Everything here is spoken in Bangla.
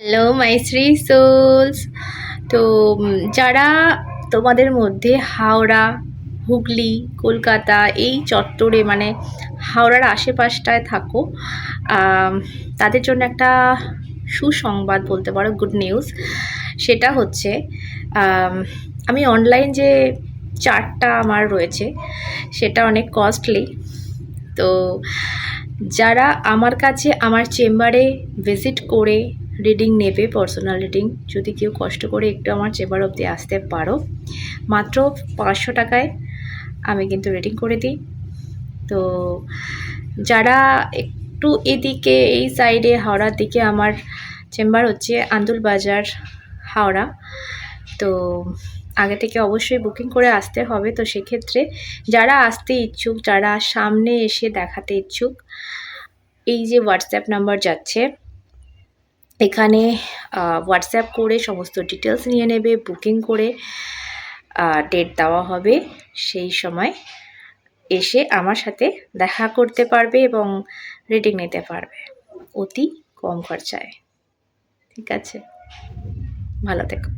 Hello my three sols. তো যারা তোমাদের মধ্যে হাওড়া, হুগলি, কলকাতা এই চত্বরে মানে হাওড়ার আশেপাশটায় থাকো, তাদের জন্য একটা সুসংবাদ বলতে পারো, গুড নিউজ। সেটা হচ্ছে আমি অনলাইন যে চার্টটা আমার রয়েছে সেটা অনেক কস্টলি। তো যারা আমার কাছে আমার চেম্বারে ভিজিট করে রিডিং নেবে, পার্সোনাল রিডিং, যদি কেউ কষ্ট করে একটু আমার চেম্বার অবধি আসতে পারো, মাত্র 500 টাকায় আমি কিন্তু রিডিং করে দিই। তো যারা একটু এদিকে এই সাইডে হাওড়ার দিকে, আমার চেম্বার হচ্ছে আন্দুলবাজার, হাওড়া। তো আগে থেকে অবশ্যই বুকিং করে আসতে হবে। তো সেক্ষেত্রে যারা আসতে ইচ্ছুক, যারা সামনে এসে দেখাতে ইচ্ছুক, এই যে হোয়াটসঅ্যাপ নাম্বার যাচ্ছে, এখানে হোয়াটসঅ্যাপ করে সমস্ত ডিটেলস নিয়ে নেবে, বুকিং করে ডেট দেওয়া হবে, সেই সময় এসে আমার সাথে দেখা করতে পারবে এবং রিডিং নিতে পারবে অতি কম খরচায়। ঠিক আছে, ভালো থেকো।